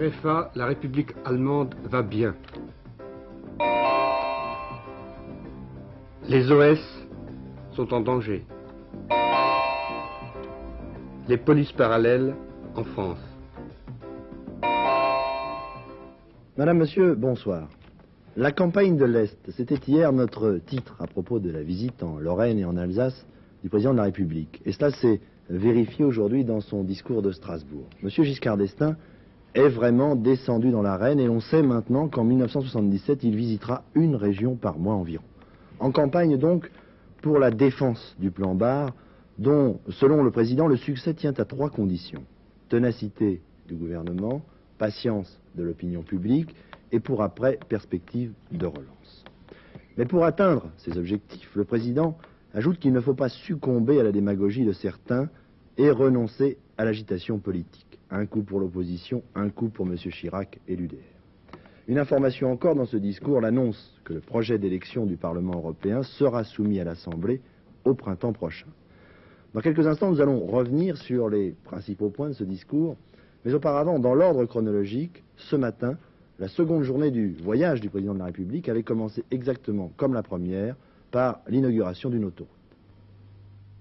RFA, la République allemande va bien. Les OS sont en danger. Les polices parallèles en France. Madame, Monsieur, bonsoir. La campagne de l'Est, c'était hier notre titre à propos de la visite en Lorraine et en Alsace du président de la République. Et cela s'est vérifié aujourd'hui dans son discours de Strasbourg. Monsieur Giscard d'Estaing est vraiment descendu dans l'arène et l'on sait maintenant qu'en 1977, il visitera une région par mois environ. En campagne donc pour la défense du plan Barre, dont, selon le président, le succès tient à 3 conditions. Ténacité du gouvernement, patience de l'opinion publique et pour après, perspective de relance. Mais pour atteindre ces objectifs, le président ajoute qu'il ne faut pas succomber à la démagogie de certains et renoncer à l'agitation politique. Un coup pour l'opposition, un coup pour M. Chirac et l'UDR. Une information encore dans ce discours, l'annonce que le projet d'élection du Parlement européen sera soumis à l'Assemblée au printemps prochain. Dans quelques instants, nous allons revenir sur les principaux points de ce discours, mais auparavant, dans l'ordre chronologique, ce matin, la seconde journée du voyage du président de la République avait commencé exactement comme la première, par l'inauguration d'une autoroute.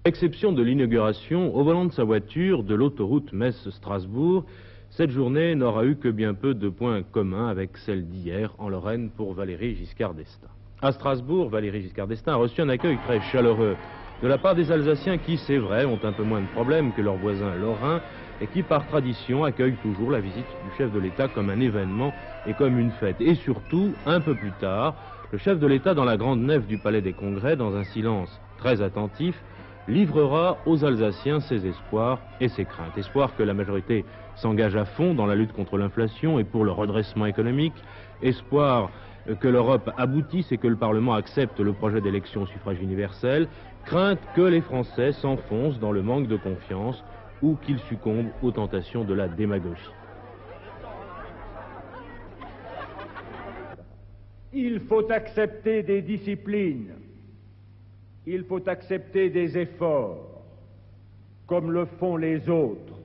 Exception de l'inauguration, au volant de sa voiture de l'autoroute Metz-Strasbourg, cette journée n'aura eu que bien peu de points communs avec celle d'hier en Lorraine pour Valéry Giscard d'Estaing. À Strasbourg, Valéry Giscard d'Estaing a reçu un accueil très chaleureux de la part des Alsaciens qui, c'est vrai, ont un peu moins de problèmes que leurs voisins lorrains et qui, par tradition, accueillent toujours la visite du chef de l'État comme un événement et comme une fête. Et surtout, un peu plus tard, le chef de l'État, dans la grande nef du Palais des Congrès, dans un silence très attentif, livrera aux Alsaciens ses espoirs et ses craintes. Espoir que la majorité s'engage à fond dans la lutte contre l'inflation et pour le redressement économique. Espoir que l'Europe aboutisse et que le Parlement accepte le projet d'élection au suffrage universel. Crainte que les Français s'enfoncent dans le manque de confiance ou qu'ils succombent aux tentations de la démagogie. Il faut accepter des disciplines, il faut accepter des efforts, comme le font les autres.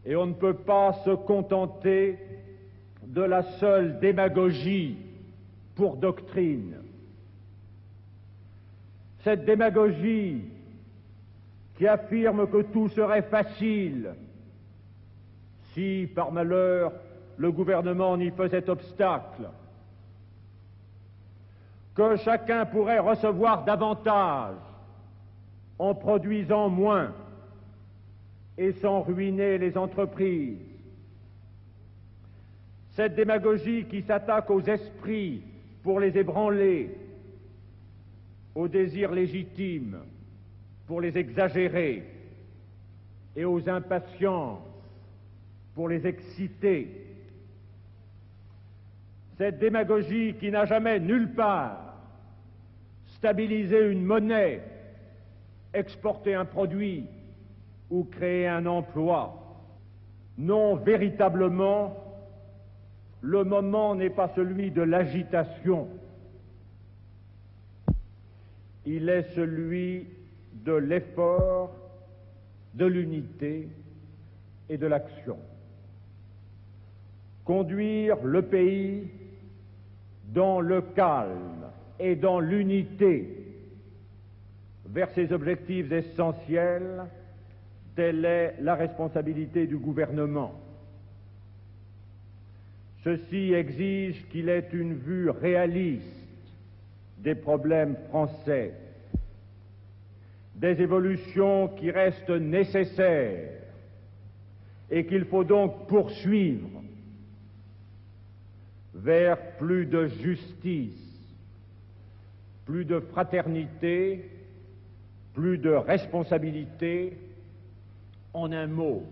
Et on ne peut pas se contenter de la seule démagogie pour doctrine. Cette démagogie qui affirme que tout serait facile si, par malheur, le gouvernement n'y faisait obstacle, que chacun pourrait recevoir davantage en produisant moins et sans ruiner les entreprises. Cette démagogie qui s'attaque aux esprits pour les ébranler, aux désirs légitimes pour les exagérer et aux impatiences pour les exciter. Cette démagogie qui n'a jamais nulle part stabilisé une monnaie, exporté un produit ou créé un emploi. Non, véritablement, le moment n'est pas celui de l'agitation. Il est celui de l'effort, de l'unité et de l'action. Conduire le pays dans le calme et dans l'unité vers ses objectifs essentiels, telle est la responsabilité du gouvernement. Ceci exige qu'il ait une vue réaliste des problèmes français, des évolutions qui restent nécessaires et qu'il faut donc poursuivre vers plus de justice, plus de fraternité, plus de responsabilité, en un mot,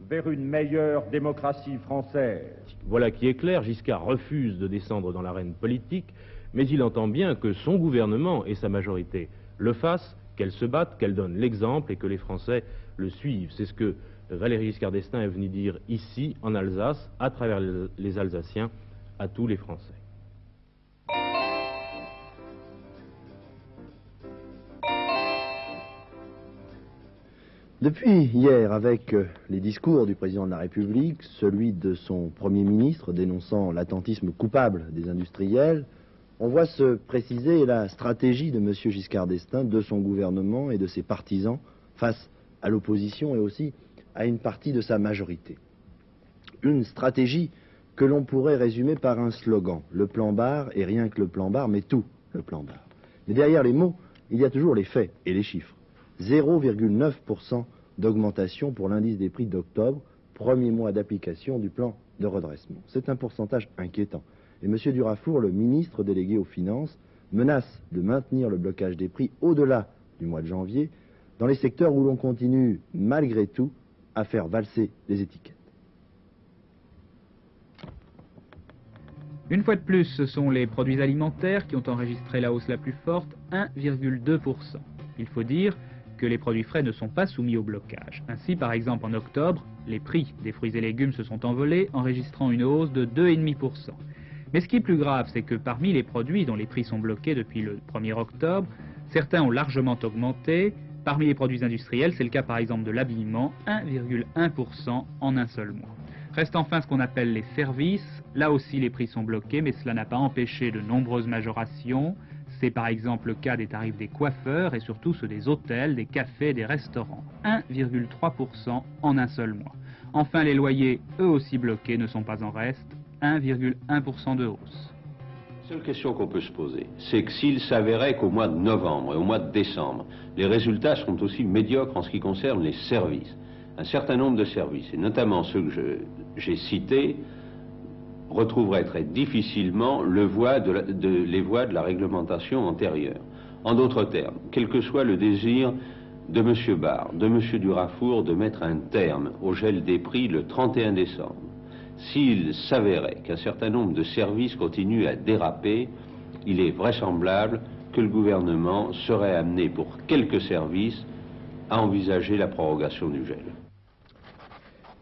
vers une meilleure démocratie française. Voilà qui est clair, Giscard refuse de descendre dans l'arène politique, mais il entend bien que son gouvernement et sa majorité le fassent, qu'elle se batte, qu'elle donne l'exemple et que les Français le suivent. C'est ce que Valéry Giscard d'Estaing est venu dire ici, en Alsace, à travers les Alsaciens, à tous les Français. Depuis hier, avec les discours du président de la République, celui de son Premier ministre dénonçant l'attentisme coupable des industriels, on voit se préciser la stratégie de M. Giscard d'Estaing, de son gouvernement et de ses partisans face à l'opposition et aussi à une partie de sa majorité. Une stratégie que l'on pourrait résumer par un slogan, le plan Barre, et rien que le plan Barre, mais tout le plan Barre. Mais derrière les mots, il y a toujours les faits et les chiffres. 0,9% d'augmentation pour l'indice des prix d'octobre, premier mois d'application du plan de redressement. C'est un pourcentage inquiétant. Et M. Durafour, le ministre délégué aux Finances, menace de maintenir le blocage des prix au-delà du mois de janvier, dans les secteurs où l'on continue, malgré tout, à faire valser les étiquettes. Une fois de plus, ce sont les produits alimentaires qui ont enregistré la hausse la plus forte, 1,2%. Il faut dire que les produits frais ne sont pas soumis au blocage. Ainsi, par exemple, en octobre, les prix des fruits et légumes se sont envolés, enregistrant une hausse de 2,5%. Mais ce qui est plus grave, c'est que parmi les produits dont les prix sont bloqués depuis le 1er octobre, certains ont largement augmenté. Parmi les produits industriels, c'est le cas par exemple de l'habillement, 1,1% en un seul mois. Reste enfin ce qu'on appelle les services. Là aussi, les prix sont bloqués, mais cela n'a pas empêché de nombreuses majorations. C'est par exemple le cas des tarifs des coiffeurs et surtout ceux des hôtels, des cafés et des restaurants. 1,3% en un seul mois. Enfin, les loyers, eux aussi bloqués, ne sont pas en reste. 1,1% de hausse. La seule question qu'on peut se poser, c'est que s'il s'avérait qu'au mois de novembre et au mois de décembre, les résultats sont aussi médiocres en ce qui concerne les services, un certain nombre de services, et notamment ceux que j'ai cités, retrouveraient très difficilement les voies de la réglementation antérieure. En d'autres termes, quel que soit le désir de M. Barre, de M. Durafour de mettre un terme au gel des prix le 31 décembre, s'il s'avérait qu'un certain nombre de services continuent à déraper, il est vraisemblable que le gouvernement serait amené pour quelques services à envisager la prorogation du gel.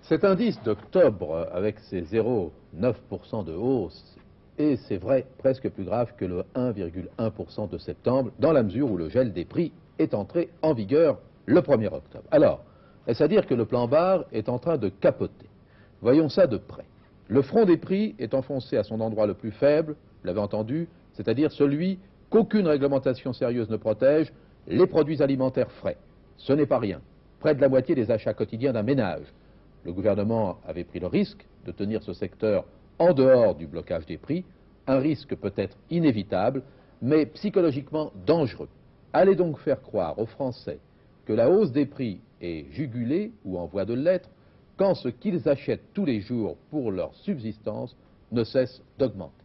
Cet indice d'octobre, avec ses 0,9% de hausse, et c'est vrai, presque plus grave que le 1,1% de septembre, dans la mesure où le gel des prix est entré en vigueur le 1er octobre. Alors, est-ce à dire que le plan Barre est en train de capoter? Voyons ça de près. Le front des prix est enfoncé à son endroit le plus faible, vous l'avez entendu, c'est-à-dire celui qu'aucune réglementation sérieuse ne protège, les produits alimentaires frais. Ce n'est pas rien. Près de la moitié des achats quotidiens d'un ménage. Le gouvernement avait pris le risque de tenir ce secteur en dehors du blocage des prix, un risque peut-être inévitable, mais psychologiquement dangereux. Allez donc faire croire aux Français que la hausse des prix est jugulée ou en voie de l'être quand ce qu'ils achètent tous les jours pour leur subsistance ne cesse d'augmenter.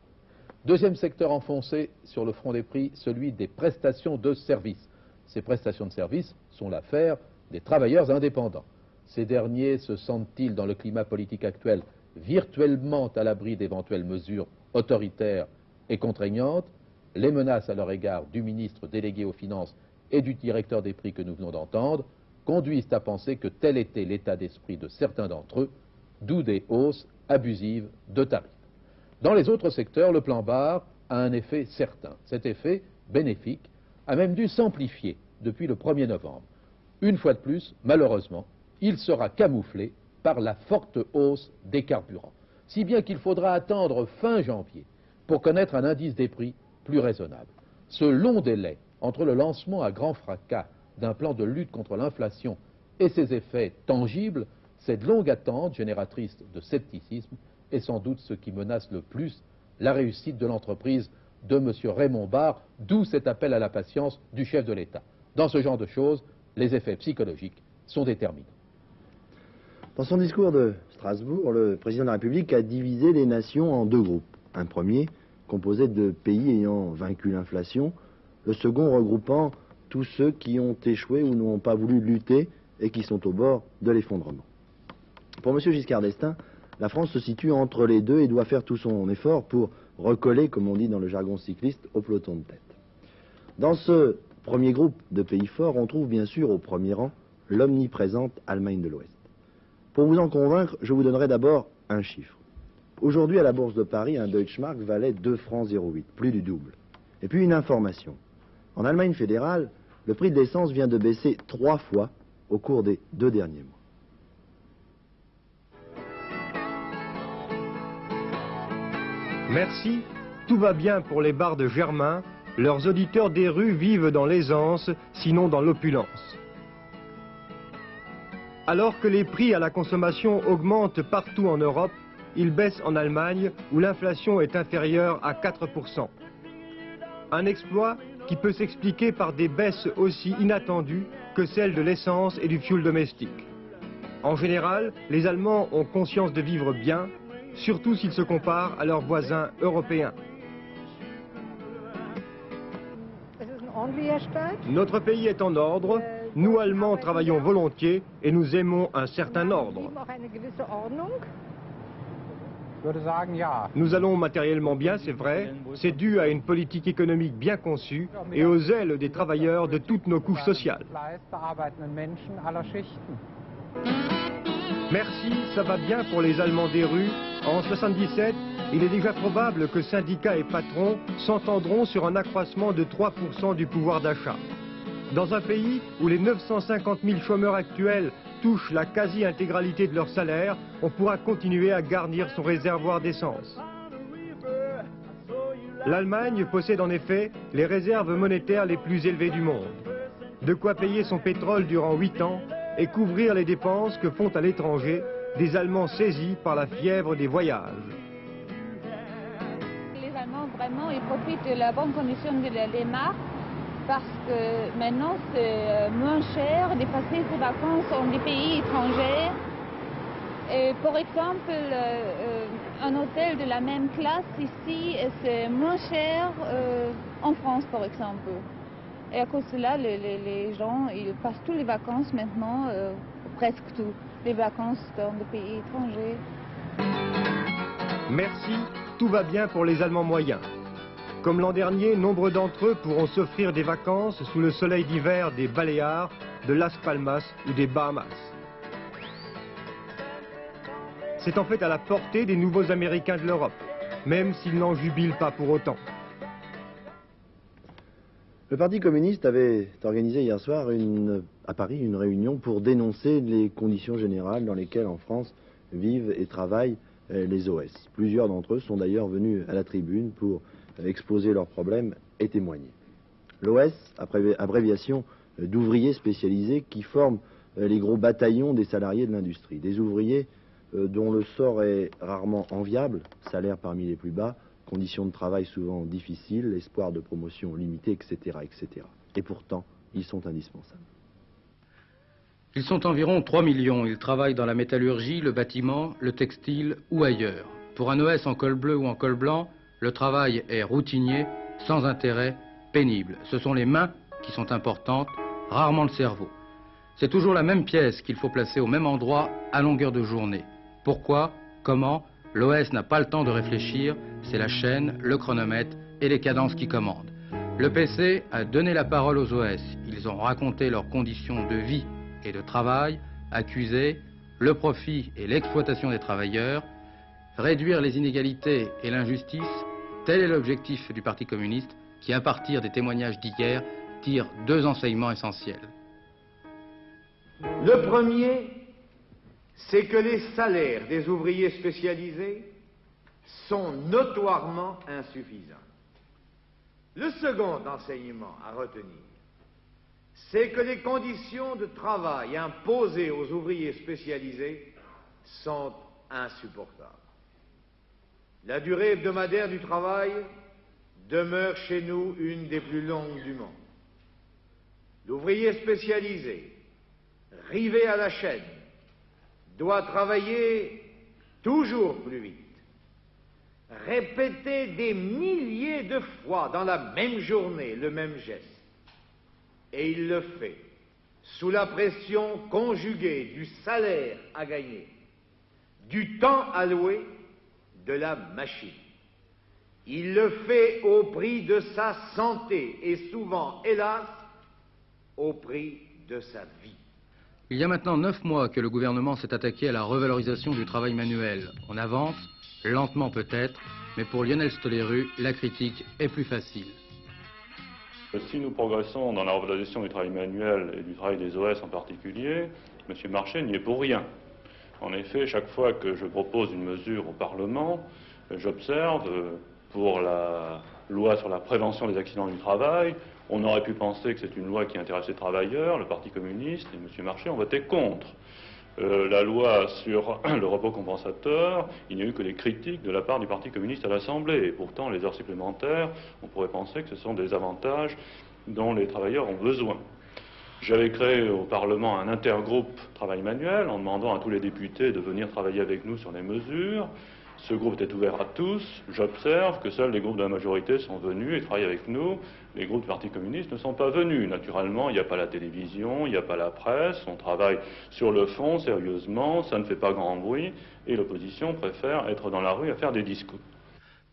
Deuxième secteur enfoncé sur le front des prix, celui des prestations de services. Ces prestations de services sont l'affaire des travailleurs indépendants. Ces derniers se sentent-ils, dans le climat politique actuel, virtuellement à l'abri d'éventuelles mesures autoritaires et contraignantes? Les menaces à leur égard du ministre délégué aux Finances et du directeur des prix que nous venons d'entendre conduisent à penser que tel était l'état d'esprit de certains d'entre eux, d'où des hausses abusives de tarifs. Dans les autres secteurs, le plan Barre a un effet certain. Cet effet bénéfique a même dû s'amplifier depuis le 1er novembre. Une fois de plus, malheureusement, il sera camouflé par la forte hausse des carburants. Si bien qu'il faudra attendre fin janvier pour connaître un indice des prix plus raisonnable. Ce long délai entre le lancement à grand fracas d'un plan de lutte contre l'inflation et ses effets tangibles, cette longue attente génératrice de scepticisme est sans doute ce qui menace le plus la réussite de l'entreprise de M. Raymond Barre, d'où cet appel à la patience du chef de l'État. Dans ce genre de choses, les effets psychologiques sont déterminants. Dans son discours de Strasbourg, le président de la République a divisé les nations en deux groupes. Un premier, composé de pays ayant vaincu l'inflation, le second regroupant tous ceux qui ont échoué ou n'ont pas voulu lutter et qui sont au bord de l'effondrement. Pour M. Giscard d'Estaing, la France se situe entre les deux et doit faire tout son effort pour recoller, comme on dit dans le jargon cycliste, au peloton de tête. Dans ce premier groupe de pays forts, on trouve bien sûr au premier rang l'omniprésente Allemagne de l'Ouest. Pour vous en convaincre, je vous donnerai d'abord un chiffre. Aujourd'hui, à la Bourse de Paris, un Deutschmark valait 2 francs 08, plus du double. Et puis une information. En Allemagne fédérale, le prix de l'essence vient de baisser 3 fois au cours des 2 derniers mois. Merci, tout va bien pour les bars de Germain. Leurs auditeurs des rues vivent dans l'aisance, sinon dans l'opulence. Alors que les prix à la consommation augmentent partout en Europe, ils baissent en Allemagne où l'inflation est inférieure à 4%. Un exploit qui peut s'expliquer par des baisses aussi inattendues que celles de l'essence et du fioul domestique. En général, les Allemands ont conscience de vivre bien, surtout s'ils se comparent à leurs voisins européens. Notre pays est en ordre, nous Allemands travaillons volontiers et nous aimons un certain ordre. Nous allons matériellement bien, c'est vrai, c'est dû à une politique économique bien conçue et aux ailes des travailleurs de toutes nos couches sociales. Merci, ça va bien pour les Allemands des rues. En 77, il est déjà probable que syndicats et patrons s'entendront sur un accroissement de 3% du pouvoir d'achat. Dans un pays où les 950 000 chômeurs actuels touchent la quasi-intégralité de leur salaire, on pourra continuer à garnir son réservoir d'essence. L'Allemagne possède en effet les réserves monétaires les plus élevées du monde. De quoi payer son pétrole durant 8 ans et couvrir les dépenses que font à l'étranger des Allemands saisis par la fièvre des voyages. Les Allemands, vraiment, ils profitent de la bonne condition des marques parce que maintenant, c'est moins cher de passer ses vacances dans des pays étrangers. Et par exemple, un hôtel de la même classe ici, c'est moins cher en France, par exemple. Et à cause de cela, les gens, ils passent toutes les vacances maintenant, presque tout, les vacances dans des pays étrangers. Merci, tout va bien pour les Allemands moyens. Comme l'an dernier, nombre d'entre eux pourront s'offrir des vacances sous le soleil d'hiver des Baléares, de Las Palmas ou des Bahamas. C'est en fait à la portée des nouveaux Américains de l'Europe, même s'ils n'en jubilent pas pour autant. Le Parti communiste avait organisé hier soir à Paris une réunion pour dénoncer les conditions générales dans lesquelles en France vivent et travaillent les OS. Plusieurs d'entre eux sont d'ailleurs venus à la tribune pour exposer leurs problèmes et témoigner. L'OS, abréviation d'ouvriers spécialisés qui forment les gros bataillons des salariés de l'industrie. Des ouvriers dont le sort est rarement enviable, salaire parmi les plus bas, conditions de travail souvent difficiles, espoir de promotion limité, etc., etc. Et pourtant, ils sont indispensables. Ils sont environ 3 millions. Ils travaillent dans la métallurgie, le bâtiment, le textile ou ailleurs. Pour un OS en col bleu ou en col blanc, le travail est routinier, sans intérêt, pénible. Ce sont les mains qui sont importantes, rarement le cerveau. C'est toujours la même pièce qu'il faut placer au même endroit à longueur de journée. Pourquoi? Comment? L'OS n'a pas le temps de réfléchir, c'est la chaîne, le chronomètre et les cadences qui commandent. Le PC a donné la parole aux OS. Ils ont raconté leurs conditions de vie et de travail, accusé le profit et l'exploitation des travailleurs, réduire les inégalités et l'injustice, tel est l'objectif du Parti communiste qui, à partir des témoignages d'hier, tire 2 enseignements essentiels. Le premier, c'est que les salaires des ouvriers spécialisés sont notoirement insuffisants. Le second enseignement à retenir, c'est que les conditions de travail imposées aux ouvriers spécialisés sont insupportables. La durée hebdomadaire du travail demeure chez nous une des plus longues du monde. L'ouvrier spécialisé, rivé à la chaîne, doit travailler toujours plus vite, répéter des milliers de fois dans la même journée le même geste. Et il le fait sous la pression conjuguée du salaire à gagner, du temps alloué, de la machine. Il le fait au prix de sa santé et souvent, hélas, au prix de sa vie. Il y a maintenant 9 mois que le gouvernement s'est attaqué à la revalorisation du travail manuel. On avance, lentement peut-être, mais pour Lionel Stoléru, la critique est plus facile. Si nous progressons dans la revalorisation du travail manuel et du travail des OS en particulier, M. Marchais n'y est pour rien. En effet, chaque fois que je propose une mesure au Parlement, j'observe, pour la loi sur la prévention des accidents du travail, on aurait pu penser que c'est une loi qui intéresse les travailleurs, le Parti communiste et M. Marchais ont voté contre. La loi sur le repos compensateur, il n'y a eu que des critiques de la part du Parti communiste à l'Assemblée. Et pourtant, les heures supplémentaires, on pourrait penser que ce sont des avantages dont les travailleurs ont besoin. J'avais créé au Parlement un intergroupe travail manuel en demandant à tous les députés de venir travailler avec nous sur les mesures. Ce groupe est ouvert à tous. J'observe que seuls les groupes de la majorité sont venus et travaillent avec nous. Les groupes du Parti communiste ne sont pas venus. Naturellement, il n'y a pas la télévision, il n'y a pas la presse. On travaille sur le fond, sérieusement, ça ne fait pas grand bruit. Et l'opposition préfère être dans la rue à faire des discours.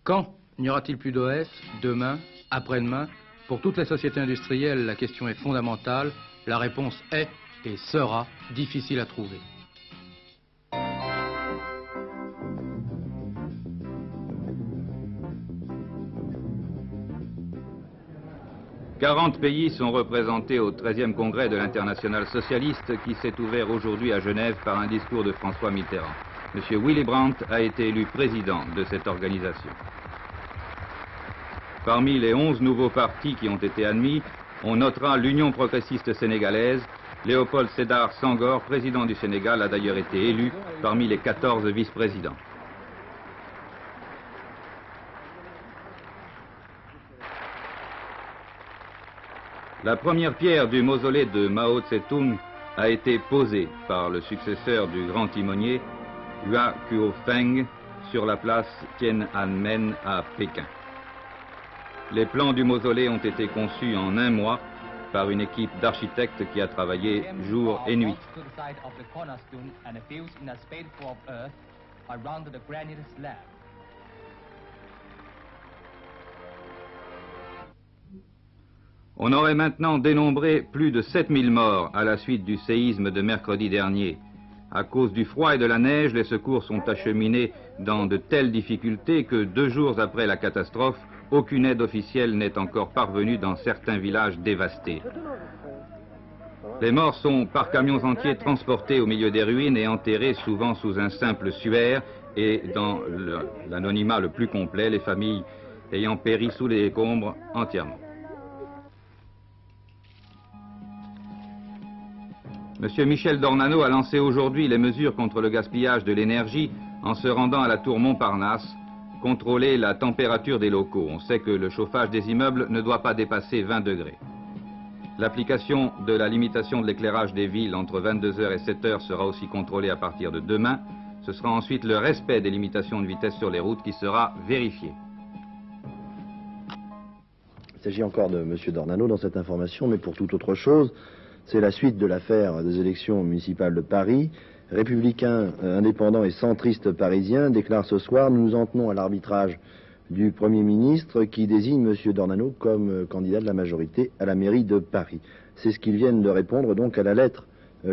Quand n'y aura-t-il plus d'OS? Demain? Après-demain? Pour toutes les sociétés industrielles, la question est fondamentale. La réponse est et sera difficile à trouver. 40 pays sont représentés au 13e congrès de l'Internationale socialiste qui s'est ouvert aujourd'hui à Genève par un discours de François Mitterrand. M. Willy Brandt a été élu président de cette organisation. Parmi les 11 nouveaux partis qui ont été admis, on notera l'Union progressiste sénégalaise. Léopold Sédar Senghor, président du Sénégal, a d'ailleurs été élu parmi les 14 vice-présidents. La première pierre du mausolée de Mao Tse-tung a été posée par le successeur du grand timonier, Hua Kuo-feng, sur la place Tian'anmen à Pékin. Les plans du mausolée ont été conçus en un mois par une équipe d'architectes qui a travaillé jour et nuit. On aurait maintenant dénombré plus de 7000 morts à la suite du séisme de mercredi dernier. À cause du froid et de la neige, les secours sont acheminés dans de telles difficultés que 2 jours après la catastrophe, aucune aide officielle n'est encore parvenue dans certains villages dévastés. Les morts sont par camions entiers transportés au milieu des ruines et enterrés souvent sous un simple suaire et dans l'anonymat le plus complet, les familles ayant péri sous les décombres entièrement. M. Michel Dornano a lancé aujourd'hui les mesures contre le gaspillage de l'énergie en se rendant à la tour Montparnasse, contrôler la température des locaux. On sait que le chauffage des immeubles ne doit pas dépasser 20 degrés. L'application de la limitation de l'éclairage des villes entre 22h et 7h sera aussi contrôlée à partir de demain. Ce sera ensuite le respect des limitations de vitesse sur les routes qui sera vérifié. Il s'agit encore de M. Dornano dans cette information, mais pour toute autre chose. C'est la suite de l'affaire des élections municipales de Paris. Républicains, indépendants et centristes parisiens déclarent ce soir: nous nous en tenons à l'arbitrage du Premier ministre qui désigne M. Dornano comme candidat de la majorité à la mairie de Paris. C'est ce qu'ils viennent de répondre donc à la lettre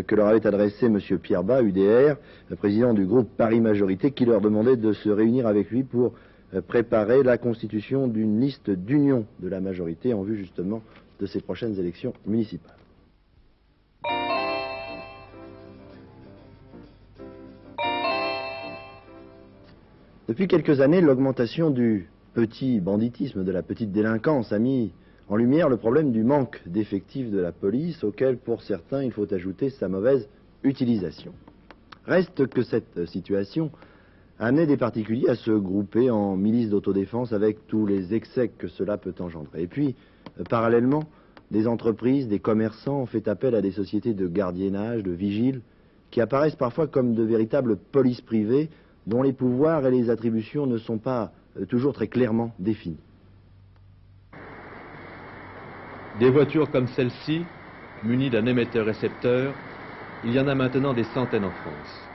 que leur avait adressée M. Pierre Bas, UDR, président du groupe Paris Majorité, qui leur demandait de se réunir avec lui pour préparer la constitution d'une liste d'union de la majorité en vue justement de ces prochaines élections municipales. Depuis quelques années, l'augmentation du petit banditisme, de la petite délinquance, a mis en lumière le problème du manque d'effectifs de la police, auquel, pour certains, il faut ajouter sa mauvaise utilisation. Reste que cette situation a amené des particuliers à se grouper en milices d'autodéfense avec tous les excès que cela peut engendrer. Et puis, parallèlement, des entreprises, des commerçants ont fait appel à des sociétés de gardiennage, de vigiles, qui apparaissent parfois comme de véritables polices privées, dont les pouvoirs et les attributions ne sont pas toujours très clairement définis. Des voitures comme celle-ci, munies d'un émetteur-récepteur, il y en a maintenant des centaines en France.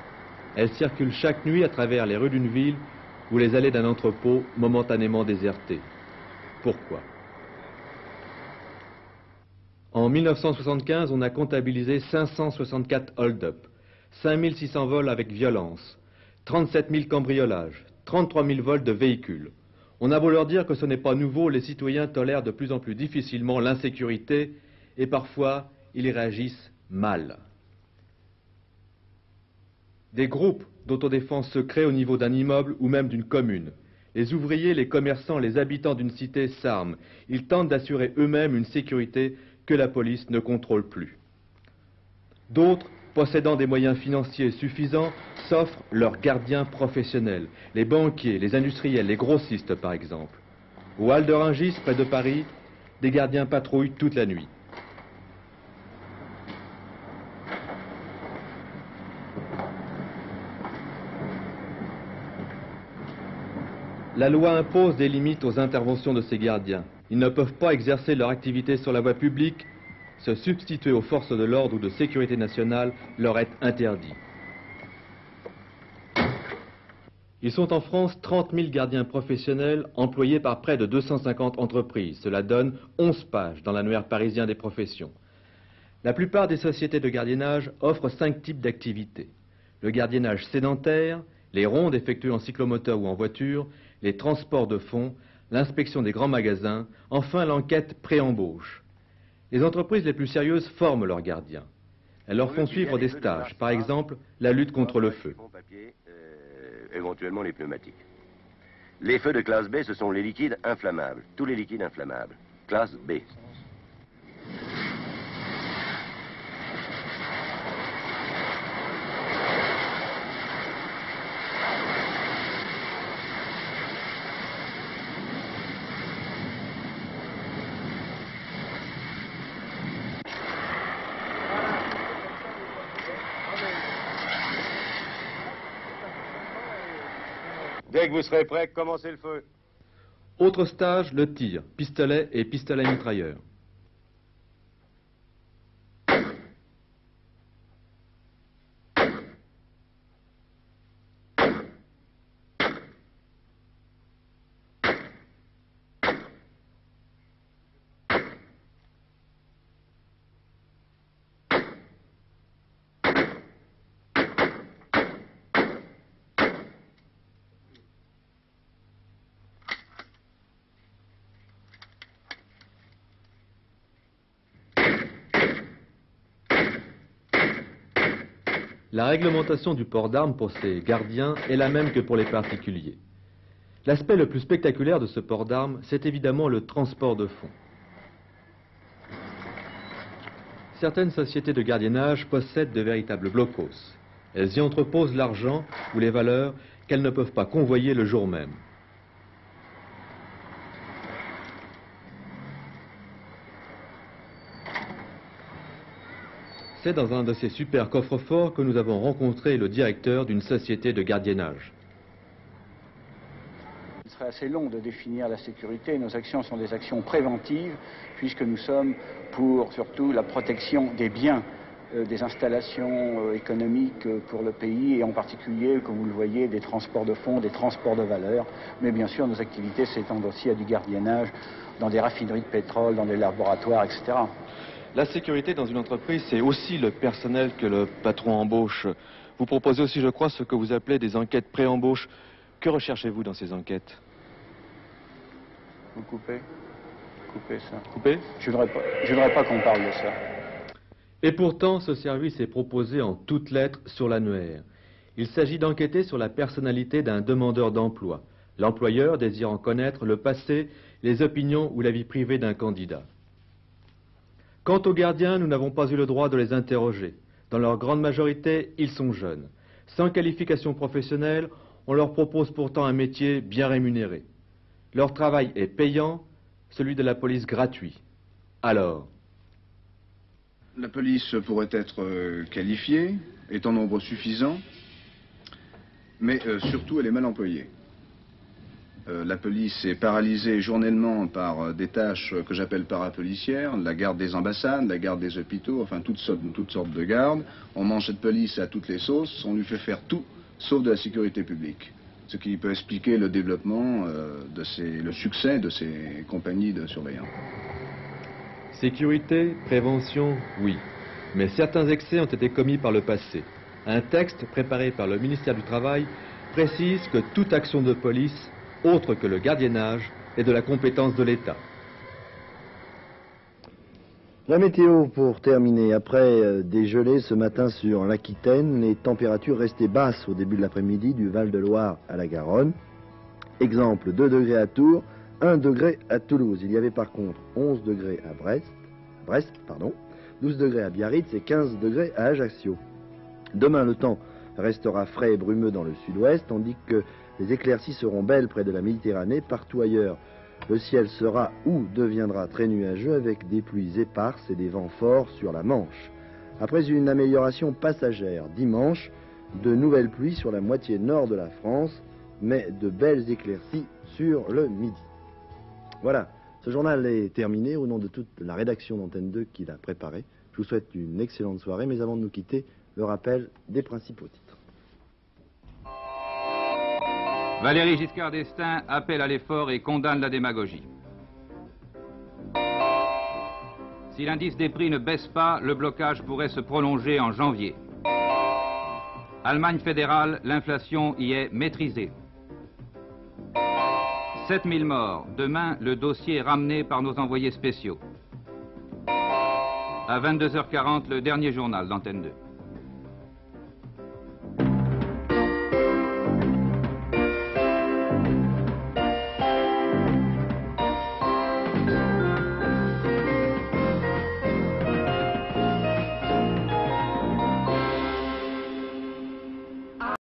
Elles circulent chaque nuit à travers les rues d'une ville ou les allées d'un entrepôt momentanément déserté. Pourquoi? En 1975, on a comptabilisé 564 hold-up, 5600 vols avec violence, 37 000 cambriolages, 33 000 vols de véhicules. On a beau leur dire que ce n'est pas nouveau, les citoyens tolèrent de plus en plus difficilement l'insécurité et parfois ils y réagissent mal. Des groupes d'autodéfense se créent au niveau d'un immeuble ou même d'une commune. Les ouvriers, les commerçants, les habitants d'une cité s'arment. Ils tentent d'assurer eux-mêmes une sécurité que la police ne contrôle plus. D'autres, possédant des moyens financiers suffisants, s'offrent leurs gardiens professionnels, les banquiers, les industriels, les grossistes par exemple. Au hall de Rungis, près de Paris, des gardiens patrouillent toute la nuit. La loi impose des limites aux interventions de ces gardiens. Ils ne peuvent pas exercer leur activité sur la voie publique. Se substituer aux forces de l'ordre ou de sécurité nationale leur est interdit. Ils sont en France 30 000 gardiens professionnels employés par près de 250 entreprises. Cela donne 11 pages dans l'annuaire parisien des professions. La plupart des sociétés de gardiennage offrent 5 types d'activités. Le gardiennage sédentaire, les rondes effectuées en cyclomoteur ou en voiture, les transports de fonds, l'inspection des grands magasins, enfin l'enquête pré-embauche. Les entreprises les plus sérieuses forment leurs gardiens. Elles leur font suivre des stages, par exemple la lutte contre le feu. Éventuellement les pneumatiques. Les feux de classe B, ce sont les liquides inflammables, tous les liquides inflammables. Classe B. Dès que vous serez prêt, commencez le feu. Autre stage, le tir, pistolet et pistolet mitrailleur. La réglementation du port d'armes pour ces gardiens est la même que pour les particuliers. L'aspect le plus spectaculaire de ce port d'armes, c'est évidemment le transport de fonds. Certaines sociétés de gardiennage possèdent de véritables blocos. Elles y entreposent l'argent ou les valeurs qu'elles ne peuvent pas convoyer le jour même. C'est dans un de ces super coffres-forts que nous avons rencontré le directeur d'une société de gardiennage. Il serait assez long de définir la sécurité. Nos actions sont des actions préventives, puisque nous sommes pour surtout la protection des biens, des installations économiques pour le pays, et en particulier, comme vous le voyez, des transports de fonds, des transports de valeurs. Mais bien sûr, nos activités s'étendent aussi à du gardiennage dans des raffineries de pétrole, dans des laboratoires, etc. La sécurité dans une entreprise, c'est aussi le personnel que le patron embauche. Vous proposez aussi, je crois, ce que vous appelez des enquêtes pré-embauche. Que recherchez-vous dans ces enquêtes? Vous coupez? Coupez ça. Coupez? Je voudrais pas qu'on parle de ça. Et pourtant, ce service est proposé en toutes lettres sur l'annuaire. Il s'agit d'enquêter sur la personnalité d'un demandeur d'emploi. L'employeur désirant connaître le passé, les opinions ou la vie privée d'un candidat. Quant aux gardiens, nous n'avons pas eu le droit de les interroger. Dans leur grande majorité, ils sont jeunes. Sans qualification professionnelle, on leur propose pourtant un métier bien rémunéré. Leur travail est payant, celui de la police gratuit. Alors? La police pourrait être qualifiée, est en nombre suffisant, mais surtout elle est mal employée. La police est paralysée journellement par des tâches que j'appelle parapolicières, la garde des ambassades, la garde des hôpitaux, enfin toutes sortes de gardes. On mange cette police à toutes les sauces, on lui fait faire tout, sauf de la sécurité publique. Ce qui peut expliquer le développement, le succès de ces compagnies de surveillance. Sécurité, prévention, oui. Mais certains excès ont été commis par le passé. Un texte préparé par le ministère du Travail précise que toute action de police autre que le gardiennage, est de la compétence de l'État. La météo pour terminer. Après des gelées ce matin sur l'Aquitaine, les températures restaient basses au début de l'après-midi du Val-de-Loire à la Garonne. Exemple, 2 degrés à Tours, 1 degré à Toulouse. Il y avait par contre 11 degrés à Brest, 12 degrés à Biarritz et 15 degrés à Ajaccio. Demain, le temps restera frais et brumeux dans le sud-ouest, tandis que les éclaircies seront belles près de la Méditerranée. Partout ailleurs, le ciel sera ou deviendra très nuageux avec des pluies éparses et des vents forts sur la Manche. Après une amélioration passagère dimanche, de nouvelles pluies sur la moitié nord de la France, mais de belles éclaircies sur le midi. Voilà, ce journal est terminé. Au nom de toute la rédaction d'Antenne 2 qui l'a préparé, je vous souhaite une excellente soirée, mais avant de nous quitter, le rappel des principaux titres. Valéry Giscard d'Estaing appelle à l'effort et condamne la démagogie. Si l'indice des prix ne baisse pas, le blocage pourrait se prolonger en janvier. Allemagne fédérale, l'inflation y est maîtrisée. 7000 morts. Demain, le dossier est ramené par nos envoyés spéciaux. À 22h40, le dernier journal d'Antenne 2.